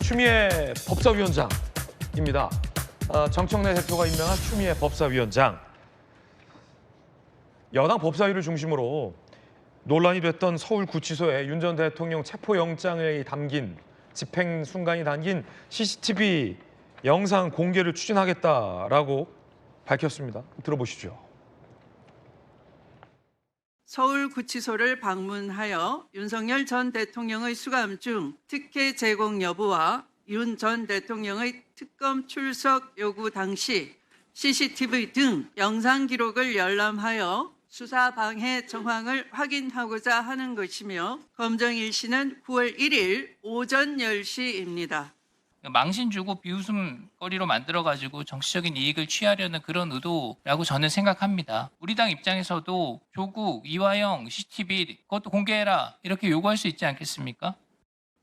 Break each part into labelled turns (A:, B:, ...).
A: 추미애 법사위원장입니다. 정청래 대표가 임명한 추미애 법사위원장. 여당 법사위를 중심으로 논란이 됐던 서울구치소에 윤 전 대통령 체포영장에 담긴 집행 순간이 담긴 CCTV 영상 공개를 추진하겠다라고 밝혔습니다. 들어보시죠.
B: 서울구치소를 방문하여 윤석열 전 대통령의 수감 중 특혜 제공 여부와 윤 전 대통령의 특검 출석 요구 당시 CCTV 등 영상 기록을 열람하여 수사 방해 정황을 확인하고자 하는 것이며 검정 일시는 9월 1일 오전 10시입니다.
C: 망신 주고 비웃음거리로 만들어가지고 정치적인 이익을 취하려는 그런 의도라고 저는 생각합니다. 우리 당 입장에서도 조국, 이화영, CCTV 그것도 공개해라 이렇게 요구할 수 있지 않겠습니까?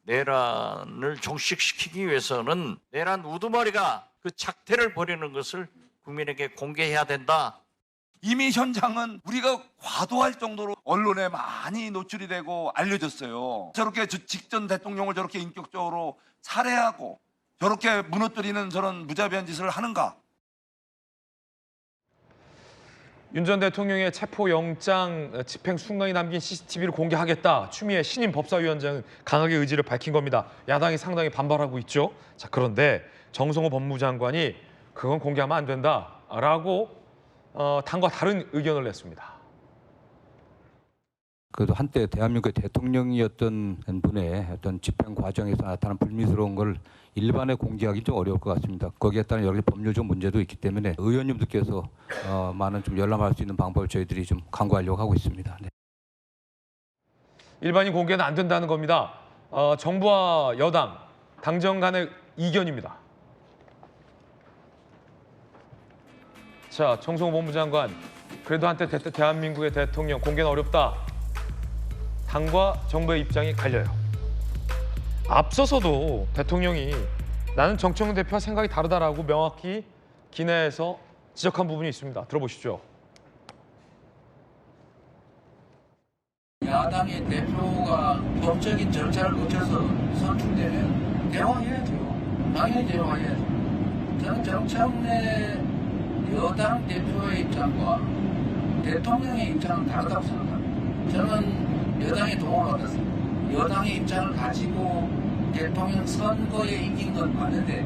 D: 내란을 종식시키기 위해서는 내란 우두머리가 그 작태를 벌이는 것을 국민에게 공개해야 된다.
E: 이미 현장은 우리가 과도할 정도로 언론에 많이 노출이 되고 알려졌어요. 저렇게 직전 대통령을 저렇게 인격적으로 살해하고 저렇게 무너뜨리는 저런 무자비한 짓을 하는가?
A: 윤 전 대통령의 체포영장 집행 순간이 담긴 CCTV를 공개하겠다. 추미애 신임 법사위원장은 강하게 의지를 밝힌 겁니다. 야당이 상당히 반발하고 있죠. 자, 그런데 정성호 법무장관이 그건 공개하면 안 된다라고 당과 다른 의견을 냈습니다.
F: 그래도 한때 대한민국의 대통령이었던 분의 어떤 집행 과정에서 나타난 불미스러운 걸 일반에 공개하기 좀 어려울 것 같습니다. 거기에 따른 여러 가지 법률적 문제도 있기 때문에 의원님들께서 많은 좀 열람할 수 있는 방법을 저희들이 좀 강구하려고 하고 있습니다. 네.
A: 일반인 공개는 안 된다는 겁니다. 정부와 여당, 당정 간의 이견입니다. 자, 정성호 법무장관, 그래도 한때 대한민국의 대통령 공개는 어렵다. 당과 정부의 입장이 갈려요. 앞서서도 대통령이 나는 정청래 대표와 생각이 다르다라고 명확히 기내에서 지적한 부분이 있습니다. 들어보시죠.
G: 야당의 대표가 법적인 절차를 거쳐서 선출되면 대화해야죠. 당연히 대화해야죠. 저는 정청래 여당 대표의 입장과 대통령의 입장은 다르다고 생각합니다. 저는 여당의 도움을 받았습니다. 여당의 입장을 가지고 대통령 선거에 이긴 건 맞는데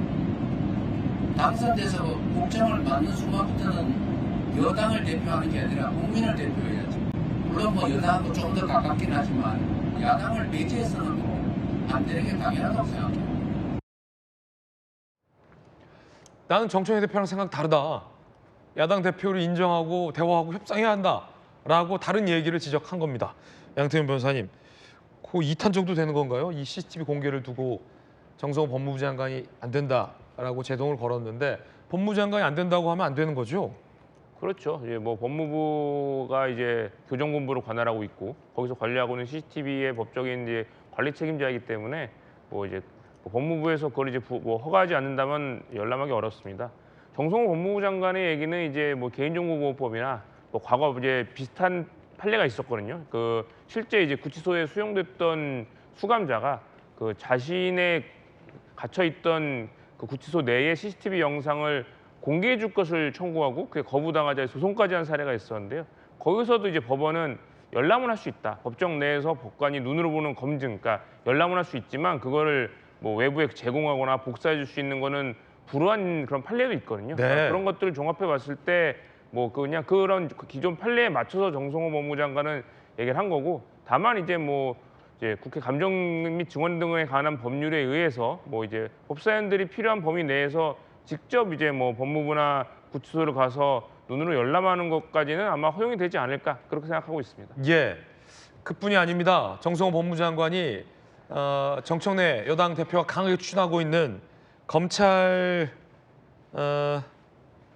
G: 당선돼서 국정을 맡는 순간부터는 여당을 대표하는 게 아니라 국민을 대표해야죠. 물론 뭐 여당하고 좀 더 가깝긴 하지만 야당을 배제해서는 뭐 안 되는 게 당연하다고 생각해요.
A: 나는 정청래 대표랑 생각 다르다. 야당 대표를 인정하고 대화하고 협상해야 한다라고 다른 얘기를 지적한 겁니다. 양태현 변호사님, 그 2탄 정도 되는 건가요? 이 CCTV 공개를 두고 정성호 법무부 장관이 안 된다라고 제동을 걸었는데 법무부 장관이 안 된다고 하면 안 되는 거죠?
H: 그렇죠. 이제 뭐 법무부가 이제 교정본부로 관할하고 있고 거기서 관리하고 있는 CCTV의 법적인 이제 관리 책임자이기 때문에 뭐 이제 법무부에서 그걸 이제 허가하지 않는다면 열람하기 어렵습니다. 정성호 법무부 장관의 얘기는 이제 뭐 개인정보보호법이나 뭐 과거 이제 비슷한 판례가 있었거든요. 그 실제 이제 구치소에 수용됐던 수감자가 그 자신의 갇혀 있던 그 구치소 내의 CCTV 영상을 공개해 줄 것을 청구하고 그게 거부당하자 소송까지 한 사례가 있었는데요. 거기서도 이제 법원은 열람을 할 수 있다. 법정 내에서 법관이 눈으로 보는 검증, 그러니까 열람을 할 수 있지만 그거를 뭐 외부에 제공하거나 복사해 줄 수 있는 거는 불우한 그런 판례도 있거든요.
A: 네.
H: 그러니까 그런 것들을 종합해 봤을 때 뭐 그냥 그런 기존 판례에 맞춰서 정성호 법무장관은 얘기를 한 거고, 다만 이제 뭐 이제 국회 감정 및 증언 등에 관한 법률에 의해서 뭐 이제 법사위원들이 필요한 범위 내에서 직접 이제 뭐 법무부나 구치소를 가서 눈으로 열람하는 것까지는 아마 허용이 되지 않을까 그렇게 생각하고 있습니다.
A: 예, 그뿐이 아닙니다. 정성호 법무장관이 정청래 여당 대표가 강하게 추진하고 있는 검찰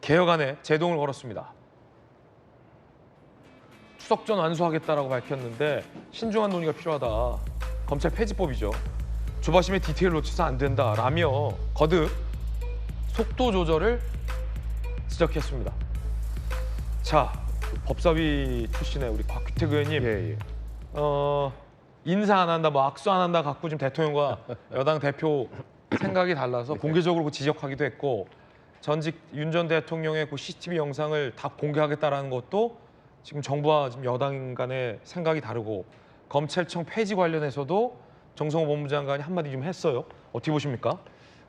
A: 개혁안에 제동을 걸었습니다. 추석 전 완수하겠다라고 밝혔는데 신중한 논의가 필요하다. 검찰 폐지법이죠. 조바심의 디테일 놓쳐서 안 된다라며 거듭 속도 조절을 지적했습니다. 자, 법사위 출신의 우리 곽규택 의원님, 인사 안 한다, 뭐 악수 안 한다 갖고 지금 대통령과 여당 대표 생각이 달라서 공개적으로 그 지적하기도 했고 전직 윤 전 대통령의 그 CCTV 영상을 다 공개하겠다라는 것도 지금 정부와 지금 여당 간의 생각이 다르고 검찰청 폐지 관련해서도 정성호 법무장관이 한마디 좀 했어요. 어떻게 보십니까?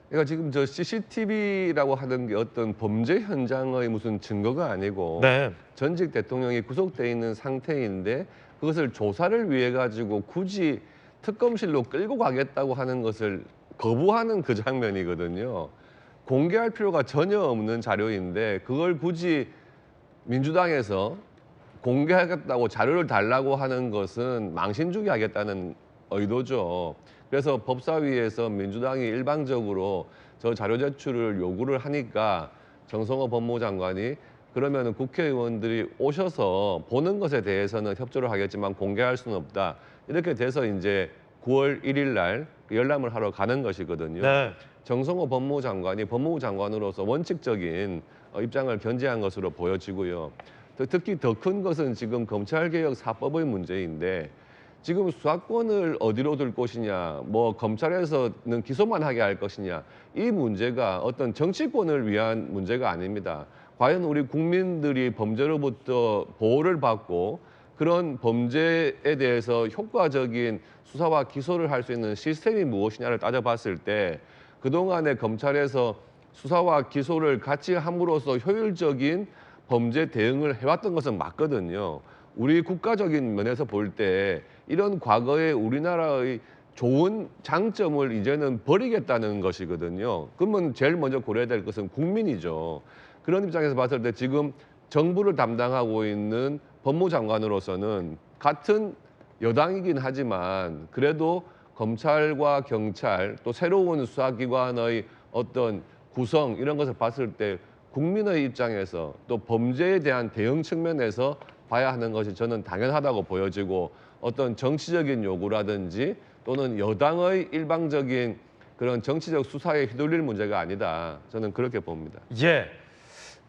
I: 그러니까 지금 저 CCTV라고 하는 게 어떤 범죄 현장의 무슨 증거가 아니고
A: 네.
I: 전직 대통령이 구속돼 있는 상태인데 그것을 조사를 위해 가지고 굳이 특검실로 끌고 가겠다고 하는 것을 거부하는 그 장면이거든요. 공개할 필요가 전혀 없는 자료인데 그걸 굳이 민주당에서 공개하겠다고 자료를 달라고 하는 것은 망신 주게 하겠다는 의도죠. 그래서 법사위에서 민주당이 일방적으로 저 자료 제출을 요구를 하니까 정성호 법무장관이 그러면 국회의원들이 오셔서 보는 것에 대해서는 협조를 하겠지만 공개할 수는 없다. 이렇게 돼서 이제 9월 1일 날 열람을 하러 가는 것이거든요.
A: 네.
I: 정성호 법무장관이 법무부 장관으로서 원칙적인 입장을 견지한 것으로 보여지고요. 특히 더 큰 것은 지금 검찰개혁 4법의 문제인데 지금 수사권을 어디로 둘 것이냐, 뭐 검찰에서는 기소만 하게 할 것이냐, 이 문제가 어떤 정치권을 위한 문제가 아닙니다. 과연 우리 국민들이 범죄로부터 보호를 받고 그런 범죄에 대해서 효과적인 수사와 기소를 할 수 있는 시스템이 무엇이냐를 따져봤을 때 그동안에 검찰에서 수사와 기소를 같이 함으로써 효율적인 범죄 대응을 해왔던 것은 맞거든요. 우리 국가적인 면에서 볼 때 이런 과거의 우리나라의 좋은 장점을 이제는 버리겠다는 것이거든요. 그러면 제일 먼저 고려해야 될 것은 국민이죠. 그런 입장에서 봤을 때 지금 정부를 담당하고 있는 법무장관으로서는 같은 여당이긴 하지만 그래도 검찰과 경찰 또 새로운 수사기관의 어떤 구성 이런 것을 봤을 때 국민의 입장에서 또 범죄에 대한 대응 측면에서 봐야 하는 것이 저는 당연하다고 보여지고 어떤 정치적인 요구라든지 또는 여당의 일방적인 그런 정치적 수사에 휘둘릴 문제가 아니다. 저는 그렇게 봅니다.
A: 예.